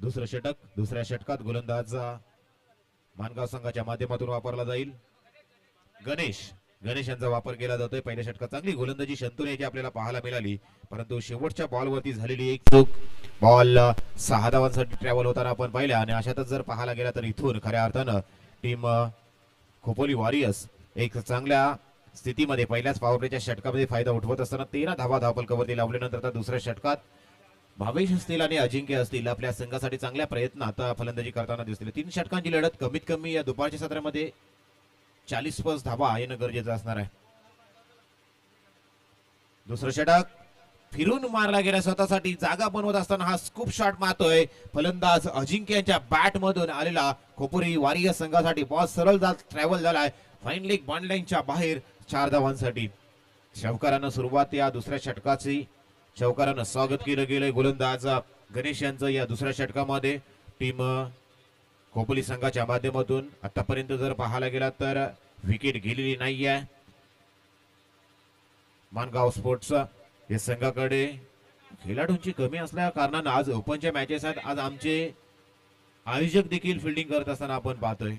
दुसरं षटक, दुसऱ्या षटकात गोलंदाज मानगाव संघाच्या माध्यमातून वापरला जाईल. गणेश यांचा वापर केला जातोय. पहिल्या षटकात चांगली गोलंदाजी शंतनू याची आपल्याला पाहायला मिळाली, परंतु शेवटच्या बॉलवरती झालेली एक चूक. बॉल 6 धावांसाठी ट्रॅव्हल होताना आपण पाहिल्या आणि अशातच जर पाहायला गेला तर इथून खऱ्या अर्थानं टीम खोपोली वॉरियर्स एक चांगल्या स्थितीमध्ये पहिल्याच पॉवर प्लेच्या षटकामध्ये फायदा उठवत असताना 13 धावा धावफलकावरती लावल्यानंतर आता दुसऱ्या षटकात भावेश असतील आणि अजिंक्य असतील आपल्या संघासाठी चांगल्या प्रयत्नात फलंदाजी करताना दिसतील. 3 षटकांची लढत कमीत कमी या दुपारच्या सत्रामध्ये 40+ धावा येणं गरजेचं असणार आहे. दुसरं षटक फिरून मारला गेला, स्वतःसाठी जागा बनवत असताना हा स्कूप शॉट मारतोय फलंदाज अजिंक्य यांच्या बॅट मधून आलेला खोपोली वॉरियर्स संघासाठी. बॉल सरळ ट्रॅव्हल झालाय फाईन लेग बॉन्ड लाईनच्या बाहेर 4 धावांसाठी. चौकारानं सुरुवात या दुसऱ्या षटकाची चौकारानं स्वागत केलं गेलंय गोलंदाज गणेश यांचं या दुसऱ्या षटकामध्ये. टीम खोपोली संघाच्या माध्यमातून आतापर्यंत जर पाहायला गेला तर विकेट गेलेली नाहीये. मानगाव स्पोर्ट्स या संघाकडे खेळाडूंची कमी असल्या कारणानं आज ओपनच्या मॅचेस आहेत. आज आमचे आयोजक देखील फिल्डिंग करत असताना आपण पाहतोय.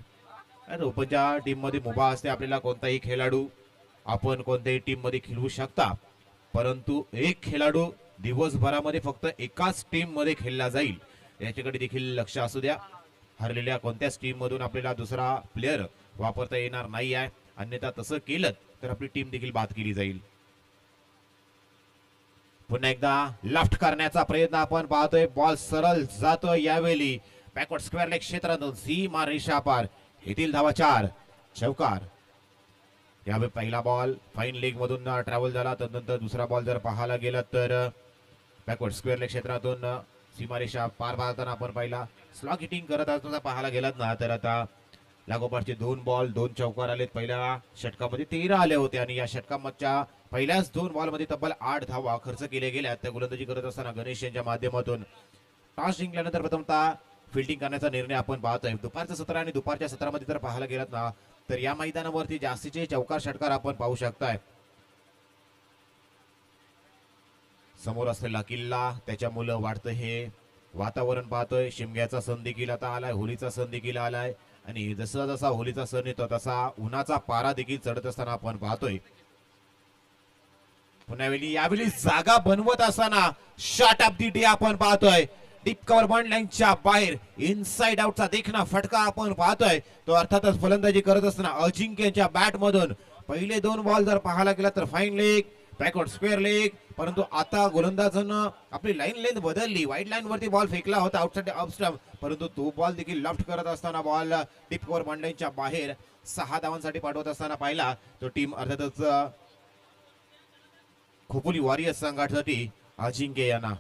ओपनच्या टीम मध्ये मुभा असते, आपल्याला कोणताही खेळाडू आपण कोणत्याही टीम मध्ये खेळवू शकता, परंतु एक खेळाडू दिवसभरामध्ये फक्त एकाच टीम मध्ये खेळला जाईल याच्याकडे देखील लक्ष असू द्या. हरलेल्या कोणत्याच टीम मधून आपल्याला दुसरा प्लेअर वापरता येणार नाही आहे, अन्यथा तसं केलं तर आपली टीम देखील बाद केली जाईल. पुन्हा एकदा लेफ्ट करण्याचा प्रयत्न आपण पाहतोय. बॉल सरळ जातोय यावेळी बॅकवर्ड स्क्वेअर लेग क्षेत्रातून सीमा रेषा पार. येथील धावा 4. चौकार. यावेळी पहिला बॉल फाईन लेग मधून ट्रॅव्हल झाला, त्यानंतर दुसरा बॉल जर पाहायला गेला तर बॅकवर्ड स्क्वेअर लेग क्षेत्रातून सीमारेषा पार पाहताना आपण पाहिला. स्लॉग हिटिंग करत असताना पाहायला गेलात ना तर आता लागोपाठचे 2 बॉल 2 चौकार आलेत. पहिल्या षटकामध्ये 13 आले होते आणि या षटकाच्या पहिल्याच 2 बॉलमध्ये तब्बल 8 धावा खर्च केल्या गेल्या. त्या गोलंदाजी करत असताना गणेश यांच्या माध्यमातून टॉस जिंकल्यानंतर प्रथमतः फिल्डिंग करण्याचा निर्णय आपण पाहतोय. दुपारचं सत्र आणि दुपारच्या सत्रामध्ये जर पाहायला गेलात ना तर या मैदानावरती जास्तीचे चौकार षटकार आपण पाहू शकताय. समोर असलेला किल्ला त्याच्यामुळे वाढतं हे वातावरण पाहतोय. शिमग्याचा सण देखील आता आलाय, होळीचा सण देखील आलाय आणि जसा जसा होळीचा सण येतो तसा उन्हाचा पारा देखील चढत असताना आपण पाहतोय. पुन्हा यावेळी जागा बनवत असताना शॉट ऑफ दी डे आपण पाहतोय. डीप कव्हर बॉन्ड लाईनच्या बाहेर इनसाइड आउटचा देखना फटका आपण पाहतोय. तो अर्थातच फलंदाजी करत असताना अजिंक्य यांच्या बॅट मधून पहिले 2 बॉल जर पाहायला गेला तर fine leg backward square leg, परंतु आता गोलंदाजानं आपली लाईन लेंथ बदलली. वाईड लाईन वरती बॉल फेकला होता आउटसाइड अपस्टंप, परंतु तो बॉल देखील लेफ्ट करत असताना बॉल डीप कव्हर बॉन्ड लाईनच्या बाहेर 6 धावांसाठी पाठवत असताना पाहिला. तो टीम अर्थातच खोपोली वॉरियर्स संघासाठी अजिंक्य यांना.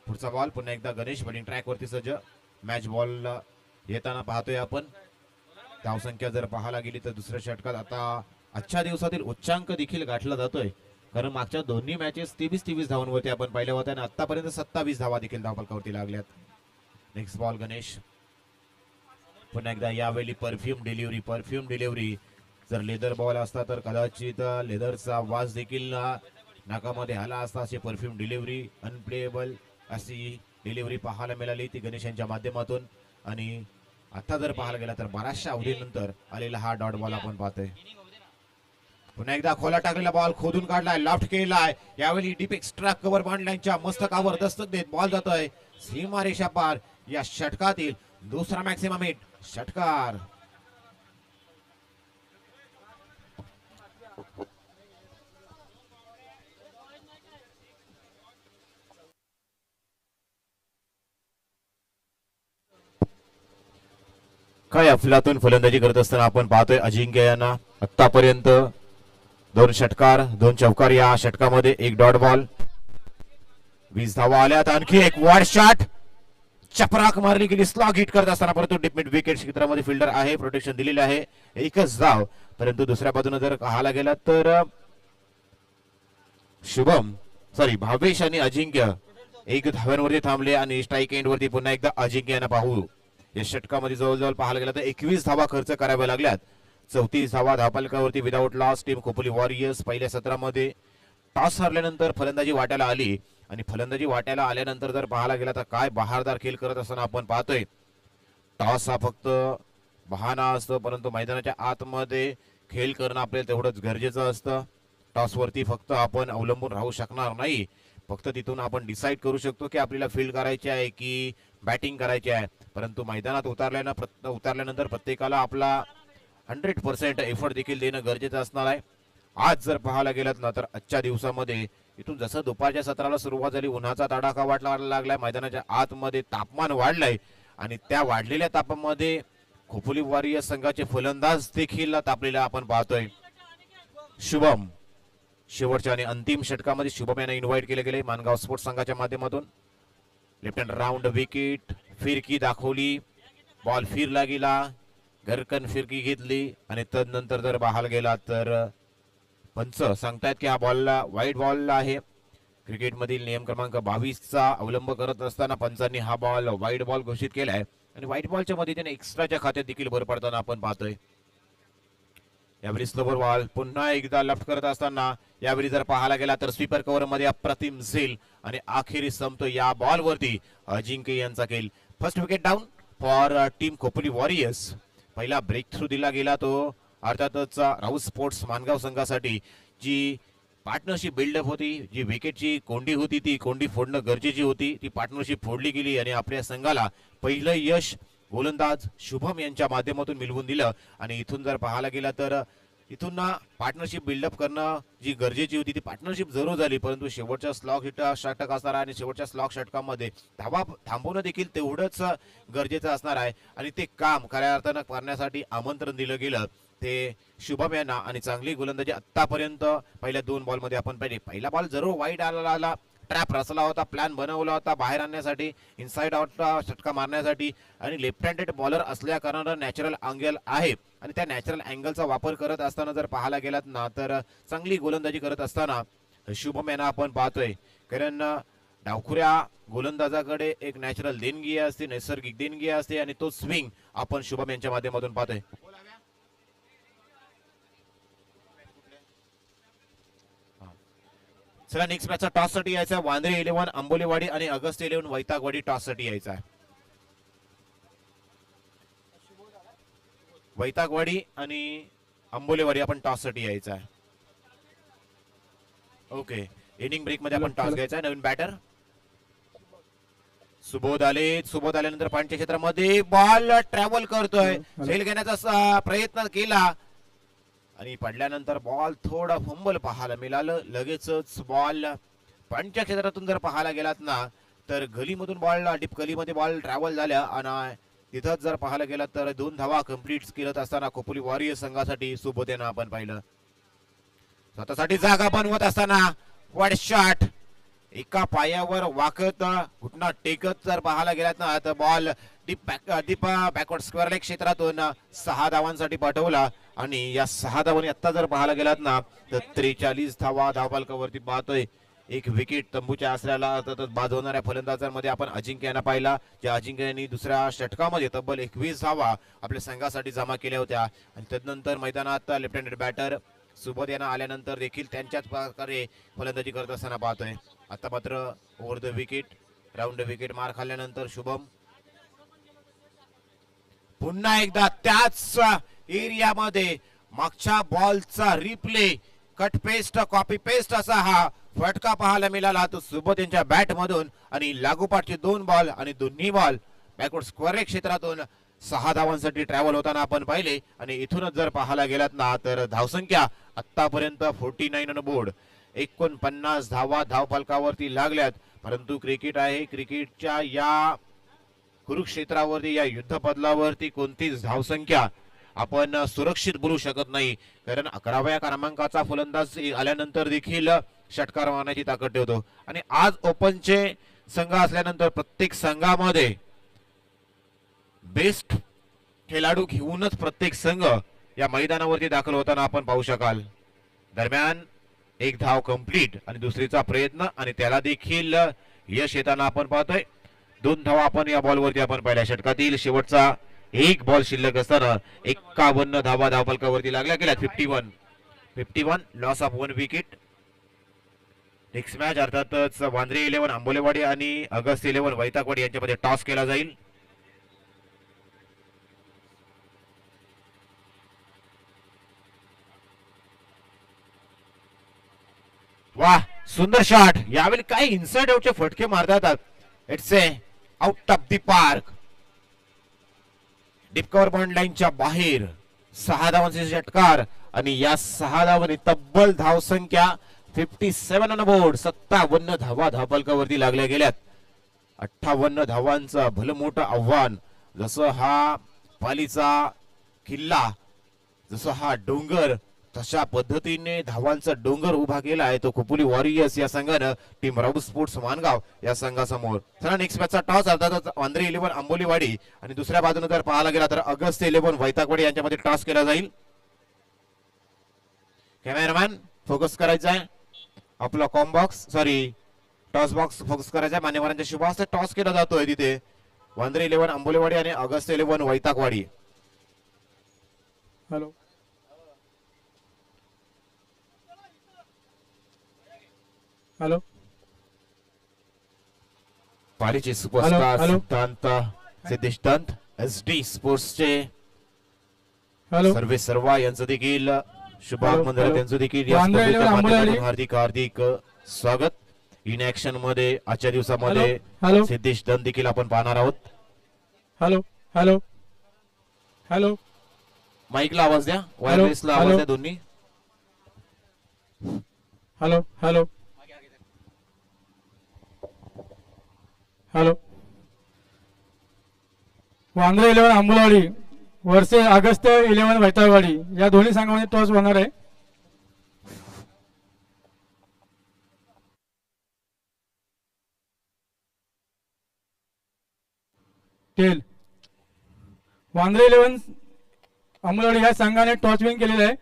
पुढचा बॉल पुन्हा एकदा गणेश बॅटिंग ट्रॅक वरती सज्ज. मॅच बॉल येताना पाहतोय आपण. धावसंख्या जर पाहायला गेली तर दुसऱ्या षटकात आता आजच्या दिवसातील उच्चांक देखील गाठला जातोय, कारण मागच्या दोन्ही मॅचेस 23 धावांवरती आपण पाहिल्या होत्या आणि आतापर्यंत 27 धावा देखील धावफलकावरती लागल्यात. Next ball Ganesh. पुन्हा एकदा यावेळी परफ्यूम डिलिव्हरी. जर लेदर बॉल असता तर कदाचित लेदरचा वास देखील नाकामध्ये आला असता. अशी परफ्यूम डिलिव्हरी अनप्लेएबल अशी डिलिव्हरी पाहायला मिळाली ती गणेश यांच्या माध्यमातून. आणि आता जर पाहायला गेला तर बऱ्याचशा अवधीनंतर आलेला हा डॉट बॉल आपण पाहतोय. पुन्हा एकदा खोला टाकलेला बॉल खोदून काढलाय, लेफ्ट केलाय. यावेळी डीप एक्स्ट्रा कव्हर बॉन्ड लाईनच्या मस्तकावर दस्तक देत बॉल जातोय सीमा रेषा पार. या षटकातील दुसरा मॅक्सिमम हिट षटकार. काय अफलातून फलंदाजी करत असताना आपण पाहतोय अजिंक्य यांना. आतापर्यंत 2 षटकार 2 चौकार. या षटकामध्ये 1 डॉट बॉल. 20 धावा आल्यात. आणखी एक वॉड शॉट चपराक मारली गेली स्लॉग हिट करत असताना, परंतु डीप मिड विकेट क्षेत्रामध्ये फिल्डर आहे, प्रोटेक्शन दिलेले आहे. 1च धाव. परंतु दुसऱ्या बाजूने जर पाहायला गेला तर भावेश आणि अजिंक्य 1 धाव्यांवरती थांबले आणि स्ट्राईक एंड वरती पुन्हा एकदा अजिंक्य यांना पाहू. या षटकामध्ये जवळजवळ पाहायला गेला तर 21 धावा खर्च कराव्या लागल्यात. 34 धावा धावफलकावरती without loss. Team Khopoli Warriors पहिल्या सत्रामध्ये टॉस हरल्यानंतर फलंदाजी वाटायला आली आणि फलंदाजी वाट्याला आल्यानंतर जर पाहायला गेला तर काय बहारदार खेळ करत असताना आपण पाहतोय. टॉस हा फक्त बहाणा असतो, परंतु मैदानाच्या आतमध्ये खेळ करणं आपल्याला तेवढंच गरजेचं असतं. टॉसवरती फक्त आपण अवलंबून राहू शकणार नाही. फक्त तिथून आपण डिसाईड करू शकतो की आपल्याला फील्ड करायची आहे की बॅटिंग करायची आहे, परंतु मैदानात उतरल्यानंतर प्रत्येकाला आपला 100% एफर्ट देखील देणं गरजेचं असणार आहे. आज जर पाहायला गेलात ना तर आजच्या दिवसामध्ये इथून जसं दुपारच्या सत्राला सुरुवात झाली, उन्हाचा तडाखा वाटायला लागलाय, मैदानाच्या आतमध्ये तापमान वाढलंय आणि त्या वाढलेल्या तापमानामध्ये खोपोली वॉरियर्स संघाचे फलंदाज देखील तापलेला आपण पाहतोय. शुभम शेवटच्या आणि अंतिम षटकामध्ये शुभम यांना इन्व्हाइट केले गेले मानगाव स्पोर्ट्स संघाच्या माध्यमातून. लेफ्ट हँड राऊंड विकेट, फिरकी दाखवली, बॉल फिरला गेला, घरकन फिरकी घेतली आणि तदनंतर जर पाहायला गेला तर पंच सांगतायत की हा बॉल वाईड बॉल आहे. क्रिकेटमधील नियम क्रमांक 22चा अवलंब करत असताना पंचांनी हा बॉल वाईड बॉल घोषित केलाय आणि व्हाईट बॉलच्या मदतीने एक्स्ट्राच्या खात्यात देखील भर पडताना आपण पाहतोय. यावेळी स्लोवर बॉल पुन्हा एकदा लेफ्ट करत असताना यावेळी जर पाहायला गेला तर स्वीपर कव्हर मध्ये अप्रतिम झेल आणि अखेरी संपतो या बॉल वरती अजिंक्य यांचा खेळ. First wicket down for team Khopoli warriors. पहिला ब्रेक थ्रू दिला गेला तो अर्थातच राऊत स्पोर्ट्स मानगाव संघासाठी. जी पार्टनरशिप बिल्डअप होती, जी विकेटची कोंडी होती, ती कोंडी फोडणं गरजेची होती, ती पार्टनरशिप फोडली गेली आणि आपल्या संघाला पहिलं यश गोलंदाज शुभम यांच्या माध्यमातून मिळवून दिलं. आणि इथून जर पाहायला गेला तर इथून पार्टनरशिप बिल्डअप करणं जी गरजेची होती ती पार्टनरशिप जरूर झाली, परंतु शेवटच्या स्लॉग षटक असणार आणि शेवटच्या स्लॉग षटकामध्ये धावा थांबवणं देखील तेवढंच गरजेचं असणार आहे आणि ते काम खऱ्या अर्थानं करण्यासाठी आमंत्रण दिलं गेलं ते शुभम यांना. आणि चांगली गोलंदाजी आतापर्यंत पहिल्या 2 बॉलमध्ये आपण पाहिजे. पहिला बॉल जरूर वाईड आला, ट्रॅप रचला होता, प्लॅन बनवला होता बाहेर आणण्यासाठी, इनसाइड आउटला षटका मारण्यासाठी आणि लेफ्ट हँडेड बॉलर असल्या कारणानं नॅचरल अँगल आहे आणि त्या नॅचरल अँगलचा वापर करत असताना जर पाहायला गेलात ना तर चांगली गोलंदाजी करत असताना शुभम यांना आपण पाहतोय. कारण डावखुऱ्या गोलंदाजाकडे एक नॅचरल देणगी असते, नैसर्गिक देणगी असते आणि तो स्विंग आपण शुभम यांच्या माध्यमातून पाहतोय. चला नेक्स्ट मॅचचा टॉस साठी यायचा. वांद्रे 11 आंबोलीवाडी आणि अगस्ट 11 वैतागवाडी टॉस साठी यायचा आहे. वैतागवाडी आणि आंबोलीवाडी आपण टॉस साठी यायचा आहे. ओके, इनिंग ब्रेक मध्ये आपण टॉस घ्यायचा आहे. नवीन बॅटर सुबोध आले. सुबोध आल्यानंतर पॉइंटच्या क्षेत्रामध्ये बॉल ट्रॅव्हल करतोय, झेल घेण्याचा प्रयत्न केला आणि पडल्यानंतर बॉल थोडा फंबल पाहायला मिळालं. लगेचच बॉल पॉइंटच्या क्षेत्रातून जर पाहायला गेलात ना तर गलीमधून बॉल डीप गलीमध्ये बॉल ट्रॅव्हल झाल्या आणि तिथंच जर पाहायला गेला तर 2 धावा कंप्लीट करत असताना खोपोली वॉरियर्स संघासाठी सुबोध यांना आपण पाहिलं. स्वतःसाठी जागा बनवत असताना वाईड शॉट, एका पायावर वाकत घुटना टेकत जर पाहायला गेलात ना तर ball deep backward square leg क्षेत्रातून 6 धावांसाठी पाठवला आणि या 6 धावांनी आता जर पाहायला गेलात ना तर 43 धावा धावफलकावरती पाहतोय. एक विकेट तंबूच्या आसऱ्याला बाद होणाऱ्या फलंदाजांमध्ये आपण अजिंक्य यांना पाहिला, ज्या अजिंक्य यांनी दुसऱ्या षटकामध्ये तब्बल 21 धावा आपल्या संघासाठी जमा केल्या होत्या. आणि तदनंतर मैदानात लेफ्ट हँडेड बॅटर सुबोध यांना आल्यानंतर देखील त्यांच्याच प्रकारे फलंदाजी करत असताना पाहतोय. आता मात्र over the wicket, round wicket मार खाल्ल्यानंतर शुभम पुन्हा एकदा त्याच एरियामध्ये मागच्या बॉलचा replay, cut paste copy paste असा हा फटका पाहायला मिळाला तो सुबोध यांच्या बॅट मधून आणि लागोपाठचे 2 बॉल आणि दोन्ही बॉल बॅकवर्ड स्क्वेअर क्षेत्रातून 6 धावांसाठी ट्रॅव्हल होताना आपण पाहिले. आणि इथूनच जर पाहायला गेलात ना तर धावसंख्या आतापर्यंत 49 ऑन बोर्ड, 49 धावा धावफलकावरती लागल्यात. परंतु क्रिकेट आहे, क्रिकेटच्या या कुरुक्षेत्रावरती या युद्ध पदलावरती कोणतीच धावसंख्या आपण सुरक्षित बोलू शकत नाही, कारण 11व्या क्रमांकाचा फलंदाज आल्यानंतर देखील षटकार मारण्याची ताकद ठेवतो. आणि आज ओपनचे संघ असल्यानंतर प्रत्येक संघामध्ये बेस्ट खेळाडू घेऊनच प्रत्येक संघ या मैदानावरती दाखल होताना आपण पाहू शकाल. दरम्यान एक धाव कंप्लीट आणि दुसरीचा प्रयत्न आणि त्याला देखील यश येताना आपण पाहतोय. 2 धावा आपण या बॉलवरती आपण पहिल्या षटकातील शेवटचा एक बॉल शिल्लक असताना 51 धावा धावफलकावरती लागल्या गेल्या. 51 loss of 1 wicket. Next match अर्थातच वांद्रे 11 आंबोलेवाडी आणि अगस्त 11 वैतागवाडी यांच्यामध्ये टॉस केला जाईल. वाह, सुंदर शॉट. यावेळी काय इनसाइड आउटचे फटके मारतात. It's a out of the park. Deep cover point लाईनच्या बाहेर 6 धावांचे षटकार आणि या 6 धावांनी तब्बल धावसंख्या 57 ऑन बोर्ड. 57 धावा धावफलकावरती लागल्या गेल्यात. 58 धावांचं भलं मोठं आव्हान. जसं हा पालीचा किल्ला, जसं हा डोंगर, तशा पद्धतीने धावांचा डोंगर उभा केला आहे तो खोपोली वॉरियर्स या संघानं टीम राऊत स्पोर्ट्स मानगाव या संघासमोर. चला नेक्स्ट मॅचचा टॉस अर्थातच वांद्रे 11 आंबोलीवाडी आणि दुसऱ्या बाजूने जर पाहायला गेला तर अगस्त 11 वैतागवाडी यांच्यामध्ये टॉस केला जाईल. कॅमेरामॅन फोकस करायचा आहे आपला combox, sorry toss box focus करायचा आहे. मान्यवरांच्या शुभ हस्ते टॉस केला जातोय तिथे. वांद्रे 11 आंबोलीवाडी आणि अगस्त 11 वैतागवाडी. हॅलो हॅलो पालीचे सुपरस्टार सिद्धांत सिद्धेश दंत SD स्पोर्ट्सचे हॅलो सर्वे सर्वा यांचं देखील शुभागमन झालं. त्यांचं देखील या वांद्रे स्पर्धेच्या 11 माध्यमातून आंबोली. हार्दिक हार्दिक स्वागत. इन ऍक्शन मध्ये आजच्या दिवसामध्ये हॅलो सिद्धेश दंत देखील आपण पाहणार आहोत. हॅलो हॅलो हॅलो माईकला आवाज द्या, वायरलेसला आवाज हॅलो. द्या दोन्ही. Hello hello hello Vandre 11 Ambolivadi Varse अगस्त 11 वैतागवाडी या दोन्ही संघामध्ये टॉस होणार आहे. टेल वांद्रे 11 आंबोलीवाडी या संघाने टॉस विन केलेला आहे.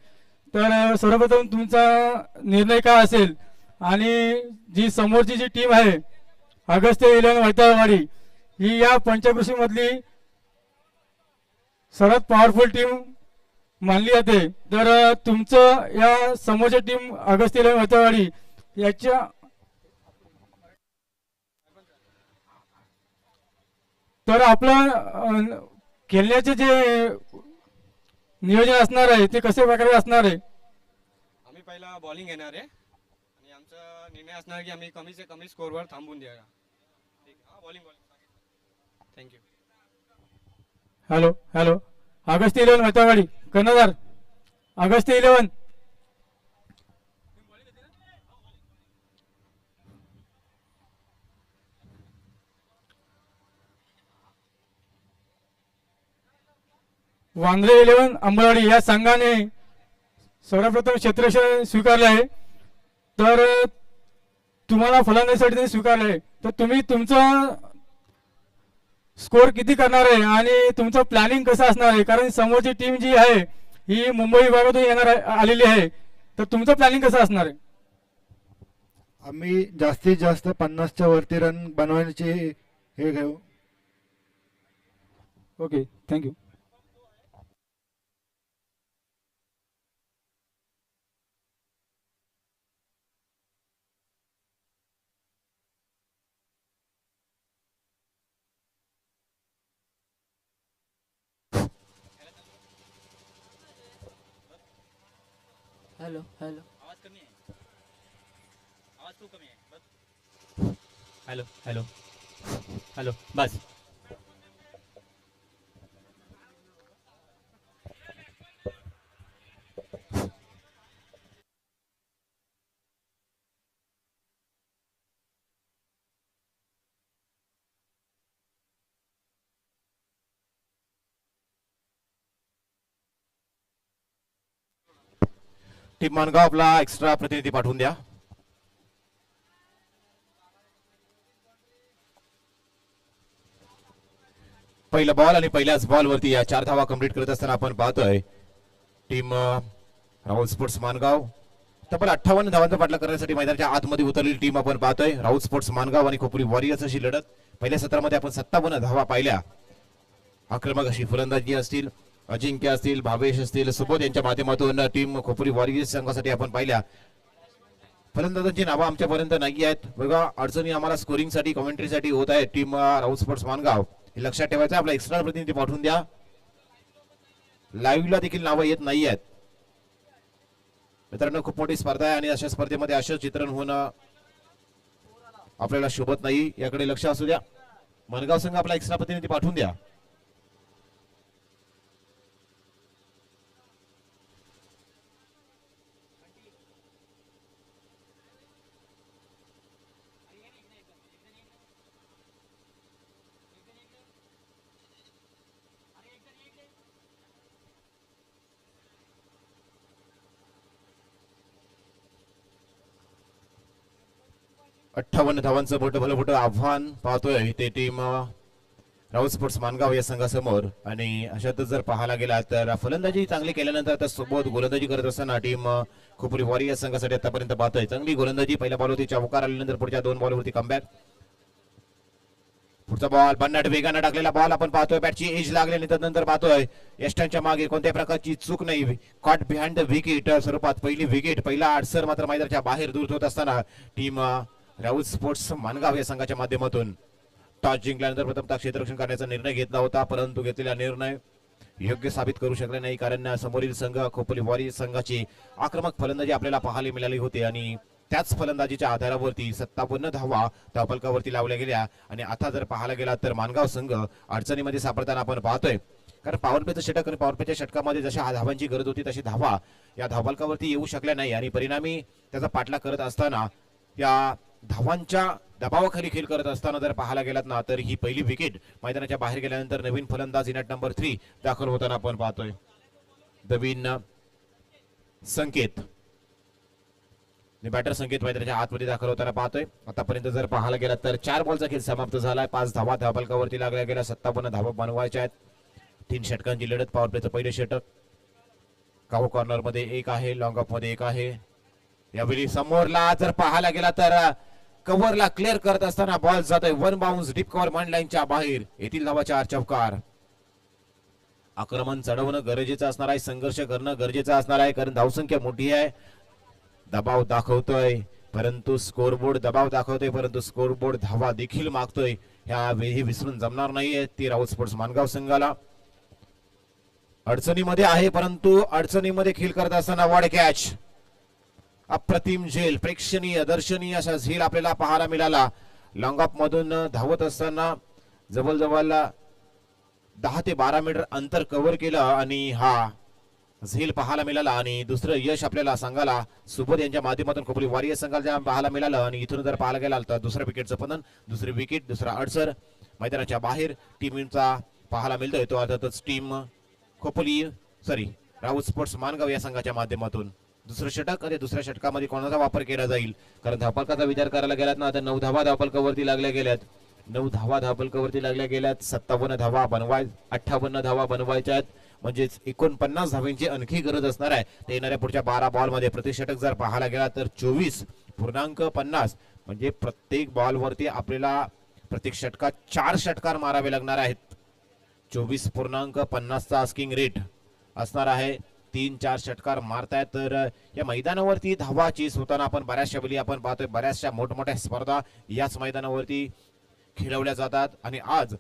तर सर्वप्रथम तुमचा निर्णय काय असेल आणि जी समोरची जी टीम आहे अगस्त 11 वैतागवाडी ही या पंचकृषी मधली सर्वात पॉवरफुल टीम मानली जाते. तर तुमचं या समोरच्या टीम अगस्त 11 वैतागवाडी याच्या तर आपलं खेळण्याचे जे नियोजन असणार आहे ते कसे प्रकारे असणार आहे. आम्ही पहिला बॉलिंग घेणार आहे आणि आमचा निर्णय असणार की आम्ही कमी से कमी स्कोरवर थांबून द्यायला. ठीक हां, बॉलिंग थँक्यू. हॅलो हॅलो अगस्त 11 वैतागवाडी कर्णधार अगस्त 11 वांद्रे 11 आंबोलीवाडी या संघाने सर्वप्रथम क्षेत्ररक्षण स्वीकारले आहे. तर तुम्हाला फलंदाजीसाठी स्वीकारले आहे. तर तुम्ही तुमचा स्कोर किती करणार आहे आणि तुमचं प्लॅनिंग कसं असणार आहे, कारण समोरची टीम जी आहे ही मुंबई विभागातून आलेली आहे. तर तुमचं प्लॅनिंग कसं असणार आहे. आम्ही जास्तीत जास्त 50च्या वरती रन बनवण्याचे हे घेऊ. Okay thank you. हॅलो हॅलो आवाज कमी आहे, आवाज खूप कमी आहे. हॅलो हॅलो हॅलो बस. टीम मानगाव आपला एक्स्ट्रा प्रतिनिधी पाठवून द्या. पहिला बॉल आणि पहिल्याच बॉल वरती या 4 धावा कंप्लीट करत असताना आपण पाहतोय टीम राहुल स्पोर्ट्स मानगाव तब्बल 58 धावांचा पाठला करण्यासाठी मैदानाच्या आतमध्ये उतरलेली टीम आपण पाहतोय. राहुल स्पोर्ट्स मानगाव आणि खोपोली वॉरियर्स अशी लढत. पहिल्या सत्रामध्ये आपण 57 धावा पाहिल्या. आक्रमक अशी फलंदाजी असतील, अजिंक्य असतील, भावेश असतील, सुबोध यांच्या माध्यमातून टीम खोपोली वॉरियर्स संघासाठी आपण पाहिल्या. फलंदाजांची नावं आमच्यापर्यंत नाही आहेत बघा. अडचणी आम्हाला स्कोरिंगसाठी कमेंट्रीसाठी होत आहे. टीम राऊत स्पोर्ट्स मानगाव हे लक्षात ठेवायचं. आपला एक्स्ट्रा प्रतिनिधी पाठवून द्या. लाईव्हला देखील नावं येत नाही आहेत मित्रांनो. खूप मोठी स्पर्धा आहे आणि अशा स्पर्धेमध्ये असं चित्रण होणं आपल्याला शोभत नाही. याकडे लक्ष असू द्या. मनगाव संघ आपला एक्स्ट्रा प्रतिनिधी पाठवून द्या. अठ्ठावन्न धावांचं मोठं भलं मोठं आव्हान पाहतोय ते टीम राऊत स्पोर्ट्स मानगाव या संघासमोर. आणि अशातच जर पाहायला गेला तर फलंदाजी चांगली केल्यानंतर आता सोबत गोलंदाजी करत असताना टीम खोपरी वारी या संघासाठी आतापर्यंत पाहतोय चांगली गोलंदाजी. पहिल्या बॉलवरती चौकार आल्यानंतर पुढच्या 2 बॉलवरती कमबॅक. पुढचा बॉल भन्नाट वेगाने टाकलेला बॉल आपण पाहतोय. बॅटची एज लागल्यानंतर नंतर पाहतोय यष्टांच्या मागे कोणत्याही प्रकारची चूक नाही. कॉट बिहाइंड द विकेट स्वरूपात पहिली विकेट. पहिला आडसर मात्र मैदानाच्या बाहेर दूर होत असताना टीम राऊत स्पोर्ट्स मानगाव या संघाच्या माध्यमातून टॉस जिंकल्यानंतर प्रथमतः क्षेत्ररक्षण करण्याचा निर्णय घेतला होता. परंतु घेतलेला निर्णय योग्य साबित करू शकले नाही कारण समोरील संघ खोपोली वारी संघाची आक्रमक फलंदाजी आपल्याला पाहायला मिळाली होती आणि त्याच फलंदाजीच्या आधारावरती 57 धावा धावफलकावरती लावल्या गेल्या. आणि आता जर पाहायला गेला तर मानगाव संघ अडचणीमध्ये सापडताना आपण पाहतोय कारण पॉवर प्लेचं षटक आणि पॉवर प्लेच्या षटकामध्ये जशा धावांची गरज होती तशी धावा या धावफलकावरती येऊ शकल्या नाही आणि परिणामी त्याचा पाठलाग करत असताना या धावांच्या दबावाखाली खेळ करत असताना जर पाहायला गेलात ना तर ही पहिली विकेट मैदानाच्या बाहेर गेल्यानंतर नवीन फलंदाज इनट नंबर 3 दाखल होताना आपण पाहतोय. नवीन संकेत बॅटर संकेत मैदानाच्या आतमध्ये दाखल होताना पाहतोय. आतापर्यंत जर पाहायला गेला तर 4 बॉलचा खेळ समाप्त झालाय. 5 धावा धावफलकावरती लागल्या गेल्या. 57 धावा बनवायच्या आहेत. 3 षटकांची लढत. पॉवर प्लेचं पहिलं षटक काहो कॉर्नर मध्ये 1 आहे. लॉंग ऑफ मध्ये 1 आहे. यावेळी समोरला जर पाहायला गेला तर कव्हरला क्लिअर करत असताना बॉल जातोय 1 बाउन्स डीप कव्हर मान लाईनच्या बाहेर. येथील धावा 4 चौकार. आक्रमण चढवणं गरजेचं असणार आहे. संघर्ष करणं गरजेचं असणार आहे कारण धावसंख्या मोठी आहे. दबाव दाखवतोय परंतु स्कोरबोर्ड दबाव दाखवतोय परंतु स्कोरबोर्ड धावा देखील मागतोय. ह्या वेळी विसरून जमणार नाहीये ती राऊत स्पोर्ट्स मानगाव संघाला. अडचणीमध्ये आहे परंतु अडचणीमध्ये खेळ करत असताना वॉड कॅच. अप्रतिम झेल. प्रेक्षणीय दर्शनीय असा झेल आपल्याला पाहायला मिळाला. लॉंग ऑफ मधून धावत असताना जवळजवळ 10 ते 12 मीटर अंतर कव्हर केलं आणि हा झेल पाहायला मिळाला. आणि दुसरं यश आपल्याला संघाला सुबोध यांच्या माध्यमातून खोपोली वारियर संघाला पाहायला मिळालं. आणि इथून जर पाहायला गेला तर दुसऱ्या विकेटचं पतन. दुसरी विकेट. दुसरा अडसर मैदानाच्या बाहेर टीमचा पाहायला मिळतोय. तो अर्थातच टीम खोपोली राऊत स्पोर्ट्स मानगाव या संघाच्या माध्यमातून. दुसरं षटक आणि दुसऱ्या षटकामध्ये कोणाचा वापर केला जाईल कारण धावफलकाचा विचार करायला गेलात ना तर 9 धावा धावफलकावरती लागल्या गेल्यात. 9 धावा धावफलकावरती लागल्या गेल्यात. 57 धावा 58 धावा बनवायच्या आहेत. म्हणजेच 49 धावांची आणखी गरज असणार आहे. ते येणाऱ्या पुढच्या 12 बॉल मध्ये प्रति षटक जर पाहायला गेला तर 24.50 म्हणजे प्रत्येक बॉल वरती आपल्याला प्रत्येक षटकात 4 षटकार मारावे लागणार आहेत. 24.50 चा आस्किंग रेट असणार आहे. 3-4 षटकार मारतायत तर या मैदानावरती धावा चेस होताना आपण बऱ्याचशा वेळी आपण पाहतोय. बऱ्याचशा मोठमोठ्या स्पर्धा याच मैदानावरती खेळवल्या जातात आणि आज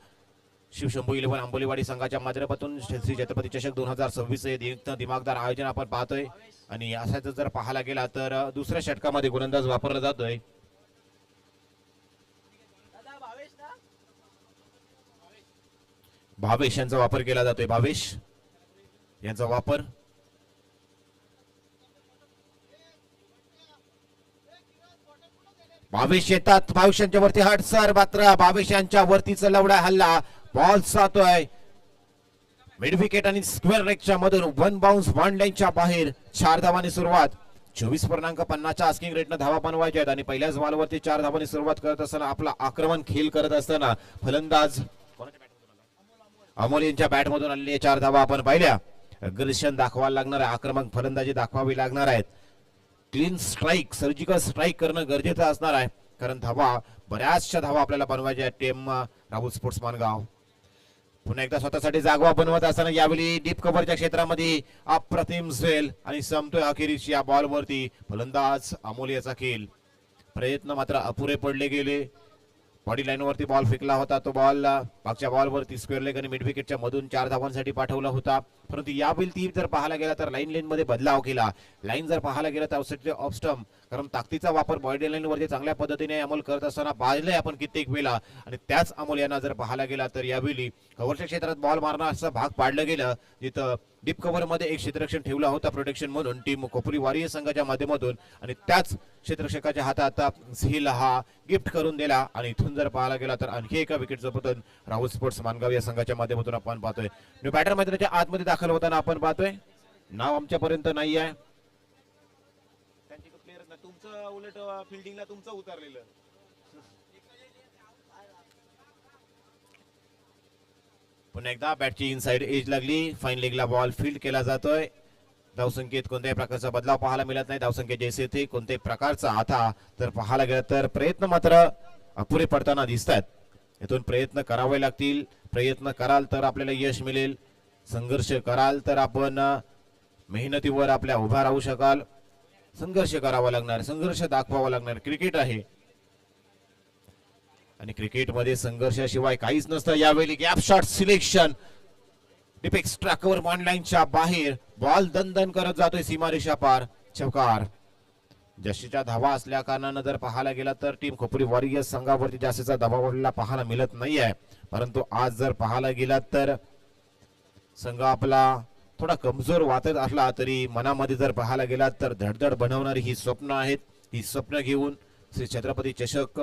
शिवशंभू 11 आंबोलीवाडी संघाच्या माध्यमातून श्री छत्रपती चषक 2026 हे दिमागदार आयोजन आपण पाहतोय. आणि असाच जर पाहायला गेला तर दुसऱ्या षटकामध्ये गोलंदाज वापरला जातोय. भावेश यांचा वापर केला जातोय. भावेश यांचा वापर भावेश येतात. भावेश यांच्या वरती हट सर मात्र भावेश यांच्या वरतीचा लवडा हल्ला. बॉल जातोय मिड विकेट आणि स्क्वेअर लेगच्या मधून 1 बाउन्स वन लाईनच्या बाहेर. 4 धावांनी सुरुवात. 24.50 च्या आस्किंग रेटनं धावा बनवायच्या आहेत आणि पहिल्याच बॉलवरती 4 धावांनी सुरुवात करत असताना आपला आक्रमण खेळ करत असताना फलंदाज अमोल यांच्या बॅटमधून आलेले 4 धावा आपण पाहिल्या. अग्रेशन दाखवायला लागणार आहे. आक्रमक फलंदाजी दाखवावी लागणार आहेत. क्लीन स्ट्राईक सर्जिकल स्ट्राईक करणं गरजेचं असणार आहे कारण धावा बऱ्याचशा धावा आपल्याला बनवायच्या आहेत. टीम राहुल स्पोर्ट्स मानगाव पुन्हा एकदा स्वतःसाठी जागवा बनवत असताना यावेळी डीप कव्हरच्या क्षेत्रामध्ये अप्रतिम झेल आणि संपतोय अखेरीस या बॉलवरती फलंदाज अमोल याचा खेळ. प्रयत्न मात्र अपुरे पडले गेले. बॉडी लाईन वरती बॉल फेकला होता, तो बॉल मागच्या बॉलवरती स्क्वेअर लेग आणि मिड विकेटच्या मधून 4 धावांसाठी पाठवला होता. परंतु यावेळी ती जर पाहायला गेला तर लाईन मध्ये बदलाव केला. लाईन जर पाहायला गेला तर ऑफ स्टंप, कारण ताकदीचा वापर बॉडी लाईन वरती चांगल्या पद्धतीने अमोल करत असताना पाहिलंय आपण कित्येक वेळा. आणि त्याच अमोल यांना जर पाहायला गेला तर यावेळी कव्हरच्या क्षेत्रात बॉल मारणं असं भाग पाडलं गेलं, जिथं डीप कव्हर मध्ये एक क्षेत्ररक्षण ठेवला होता प्रोटेक्शन म्हणून टीम कोपरी वॉरियर संघाच्या माध्यमातून, आणि त्याच क्षेत्ररक्षकाच्या हातात झील हा गिफ्ट करून दिला. आणि इथून जर पाहायला गेला तर आणखी एका विकेटचं पतन राहुल स्पोर्ट्स मानगाव या संघाच्या माध्यमातून आपण पाहतोय. न्यू बॅटर मैदानाच्या आतमध्ये दाखल होताना आपण पाहतोय, नाव आमच्यापर्यंत नाही आहे, तुमचं उलट फिल्डिंगला तुमचं उतरलेलं. पुन्हा एकदा बॅटची इनसाइड एज लागली, फाईन लेगला बॉल फील्ड केला जातोय. धावसंख्येत कोणत्याही प्रकारचा बदलाव पाहायला मिळत नाही. धावसंख्या जैसे थे कोणत्याही प्रकारचा आता तर पाहायला गेला तर प्रयत्न मात्र अपुरे पडताना दिसतात. इथून प्रयत्न करावे लागतील. प्रयत्न कराल तर आपल्याला यश मिळेल. संघर्ष कराल तर आपण मेहनतीवर आपल्या उभा राहू शकाल. संघर्ष करावा लागणार, संघर्ष दाखवावा लागणार. क्रिकेट आहे आणि क्रिकेटमध्ये संघर्षाशिवाय काहीच नसतं. यावेळी गॅप शॉट सिलेक्शन, डिपेक्स ट्रॅकवर वन लाईनच्या बाहेर बॉल दणदण करत जातोय सीमारेषा पार. चौकार. जास्तीच्या धावा असल्या कारणानं जर पाहायला गेला तर टीम खोपरी वॉरियर्स संघावरती जास्तीचा दबाव पाहायला मिळत नाहीये. परंतु आज जर पाहायला गेला तर संघ आपला थोडा कमजोर वाटत असला तरी मनामध्ये जर पाहायला गेला तर धडधड बनवणारी ही स्वप्न आहेत. ही स्वप्न घेऊन श्री छत्रपती चषक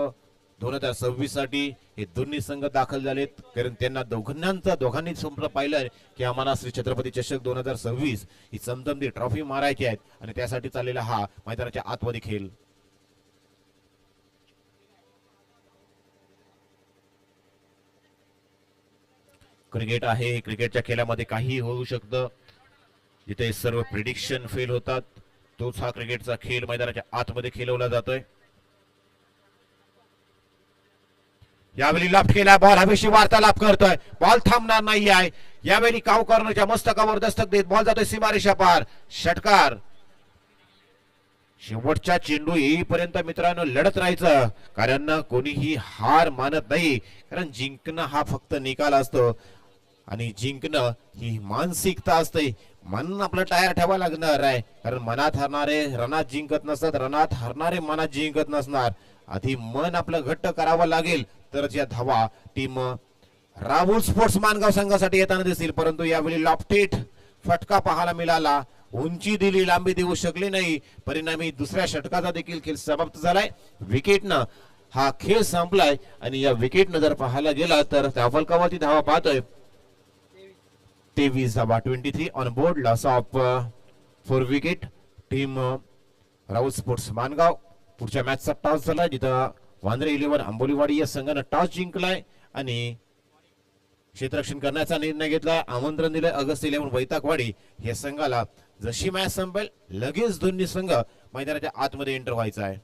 2026 साठी हे दोन्ही संघ दाखल झालेत. कारण त्यांना दोघांनी स्वप्न पाहिलं की आम्हाला श्री छत्रपती चषक 2026 ही चमचमती ट्रॉफी मारायची आहेत आणि त्यासाठी चाललेला हा मैदानाच्या आतमध्ये खेळ. क्रिकेट आहे, क्रिकेटच्या खेळामध्ये काहीही होऊ शकतं. जिथे सर्व प्रिडिक्शन फेल होतात तोच हा क्रिकेटचा खेळ मैदानाच्या आतमध्ये खेळवला जातोय. यावेळी लॉफ्ट केला बॉल, हवेशी वार्तालाप करतोय. बॉल थांबणार नाही आहे. यावेळी काव कॉर्नरच्या मस्तकावर दस्तक देत बॉल जातोय सीमारेषा पार. षटकार. शेवटच्या चेंडू येईपर्यंत मित्रांनो लढत राहायचं, कारण कोणीही हार मानत नाही. कारण जिंकणं हा फक्त निकाल असतो आणि जिंकणं ही मानसिकता असते. मन आपलं टायर ठेवायला लागणार आहे, कारण मनात हरणारे रणात जिंकत नसतात, रणात हरणारे मनात जिंकत नसणार. आधी मन आपलं घट्ट करावं लागेल तरच या धावा टीम राहुल स्पोर्ट्स मानगाव संघासाठी येताना दिसतील. परंतु यावेळी लॉफ्टेड फटका पाहायला मिळाला. उंची दिली, लांबी देऊ शकली नाही. परिणामी दुसऱ्या षटकाचा देखील खेळ समाप्त झालाय. विकेटनं हा खेळ संपलाय आणि या विकेटनं जर पाहायला गेला तर त्या फलकावरती धावा पाहतोय 23 धावा. 23 on board. Loss of 4 wicket. Team Rahul sports Mangaon. पुढच्या मॅचचा टॉस झाला जिथं वांद्रे 11 आंबोलीवाडी या संघानं टॉस जिंकलाय आणि क्षेत्ररक्षण करण्याचा निर्णय घेतला. आमंत्रण दिलंय अगस्त 11 वैतागवाडी या संघाला. जशी मॅच संपेल लगेच दोन्ही संघ मैदानाच्या आतमध्ये एंटर व्हायचा आहे.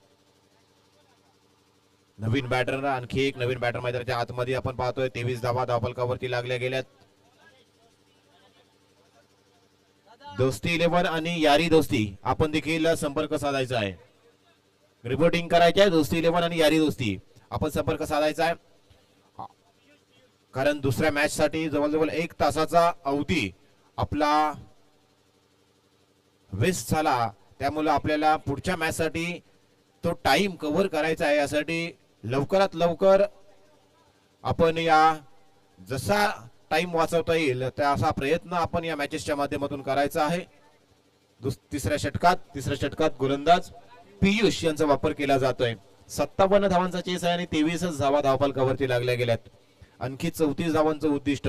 नवीन बॅटर, आणखी एक नवीन बॅटर मैदानाच्या आतमध्ये आपण पाहतोय. 23 धावा धावफलकावरती लागल्या गेल्यात. दोस्ती 11 आणि यारी दोस्ती आपण देखील संपर्क साधायचा आहे. रिपोर्टिंग करायची आहे. दोस्ती 11 आणि यारी दोस्ती आपण संपर्क साधायचा आहे, कारण दुसऱ्या मॅच साठी जवळजवळ 1 तासाचा अवधी आपला वेस्ट झाला. त्यामुळे आपल्याला पुढच्या मॅच साठी तो टाइम कव्हर करायचा आहे. यासाठी लवकरात लवकर आपण या जसा टाइम वाचवता येईल त्याचा प्रयत्न आपण या मॅचेसच्या माध्यमातून करायचा आहे. तिसऱ्या षटकात गोलंदाज पियुष यांचा वापर केला जातोय. 57 धावांचा चेस आहे आणि 23 धावा धावफलकावरती लागल्या गेल्यात. आणखी 34 धावांचं उद्दिष्ट.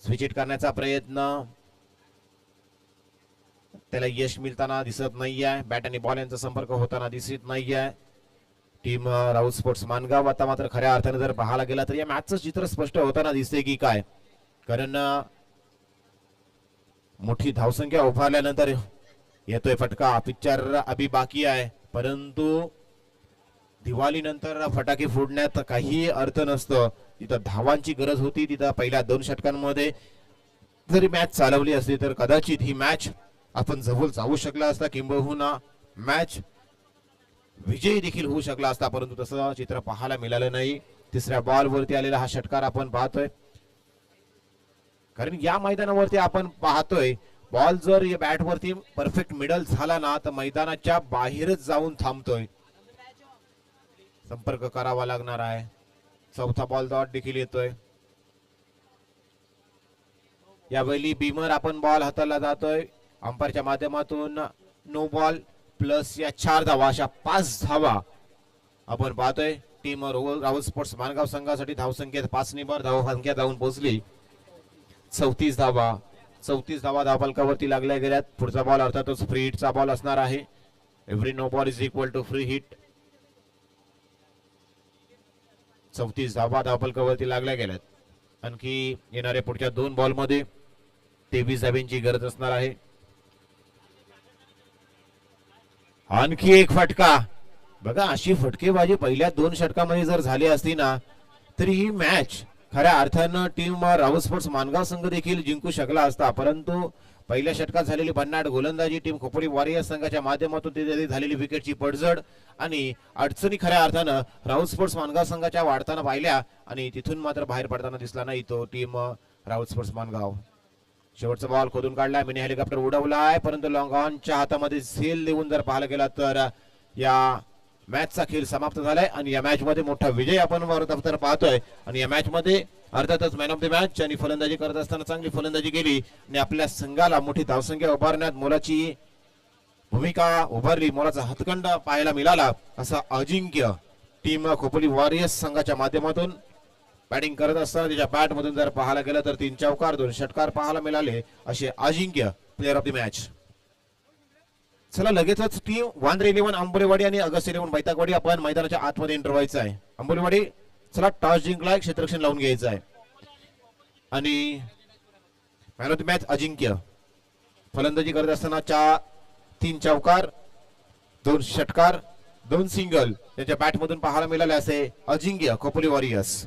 स्विच हिट करण्याचा प्रयत्न, त्याला यश मिळताना दिसत नाहीये. बॅट आणि बॉल यांचा संपर्क होताना दिसत नाहीये. टीम राहुल स्पोर्ट्स मानगाव आता मात्र खऱ्या अर्थाने जर पाहायला गेला तर या मॅचचं चित्र स्पष्ट होताना दिसते की काय, कारण मोठी धावसंख्या उभारल्यानंतर येतोय फटका. पिक्चर अभी बाकी आहे, परंतु दिवाळी नंतर फटाके फोडण्यात काही अर्थ नसतं. तिथं धावांची गरज होती, तिथं पहिल्या 2 षटकांमध्ये जरी मॅच चालवली असती तर कदाचित ही मॅच आपण जवळ जाऊ शकला असता, किंबहुना मॅच विजयी देखील होऊ शकला असता, परंतु तसं चित्र पाहायला मिळालं नाही. तिसऱ्या बॉल वरती आलेला हा षटकार आपण पाहतोय, कारण या मैदानावरती आपण पाहतोय बॉल जर या बॅट वरती परफेक्ट मिडल झाला ना तर मैदानाच्या बाहेरच जाऊन थांबतोय, संपर्क करावा लागणार आहे. चौथा बॉल डॉट देखील येतोय. यावेळी बीमर आपण बॉल हाताला जातोय अंपायरच्या माध्यमातून. नो बॉल प्लस या 4 धावा, अशा 5 धावा आपण पाहतोय. टीम राहुल स्पोर्ट्स माणगाव संघासाठी धावसंख्येत 5 निबर धावसंख्या जाऊन पोहोचली 34 धावा. 34 धावा धावफलकावरती लागल्या गेल्यात. पुढचा बॉल अर्थातच फ्री हिटचा बॉल असणार आहे. Every no ball is equal to free hit. 34 धावा धावफलकावरती लागल्या गेल्यात. आणखी येणाऱ्या पुढच्या 2 बॉल मध्ये 23 धावांची गरज असणार आहे. आणखी एक फटका बघा, अशी फटकेबाजी पहिल्या 2 षटकामध्ये जर झाली असती ना तरी ही मॅच खऱ्या अर्थानं टीम राहुल स्पोर्ट्स माणगाव संघ देखील जिंकू शकला असता, परंतु पहिल्या षटकात झालेली भन्नाट गोलंदाजी टीम खोपोली वॉरियर्स संघाच्या माध्यमातून तिथे झालेली विकेटची पडझड आणि अडचणी खऱ्या अर्थानं राहुल स्पोर्ट्स माणगाव संघाच्या वाढताना पाहिल्या आणि तिथून मात्र बाहेर पडताना दिसला नाही तो टीम राहुल स्पोर्ट्स माणगाव. शेवटचा बॉल खोदून काढलाय, मिनी हेलिकॉप्टर उडवलाय, परंतु लॉंग ऑनच्या हातामध्ये झेल देऊन जर पाहायला गेला तर या मॅचचा खेळ समाप्त झालाय आणि या मॅच मध्ये मोठा विजय आपण वारंवार पाहतोय. आणि या मॅच मध्ये अर्थातच मॅन ऑफ द मॅच आणि फलंदाजी करत असताना चांगली फलंदाजी केली आणि आपल्या संघाला मोठी धावसंख्या उभारण्यात मोलाची भूमिका उभारली, मोलाचा हातखंड पाहायला मिळाला असा अजिंक्य टीम खोपोली वॉरियर्स संघाच्या माध्यमातून बॅटिंग करत असताना त्याच्या बॅट मधून जर पाहायला गेलं तर 3 चौकार 2 षटकार पाहायला मिळाले असे अजिंक्य प्लेअर ऑफ द मॅच. चला लगेचच टीम वांद्रे 11 आंबोलीवाडी आणि अगस्ट 11 बैतागवाडी आपण मैदानाच्या आतमध्ये एंटर व्हायचं आहे. आंबोलीवाडी चला टॉस जिंकलाय, क्षेत्ररक्षण लावून घ्यायचं आहे आणि मॅन ऑफ द मॅच अजिंक्य फलंदाजी करत असताना 3 चौकार 2 षटकार 2 सिंगल त्याच्या बॅट मधून पाहायला मिळाले असे अजिंक्य खोपोली वॉरियर्स.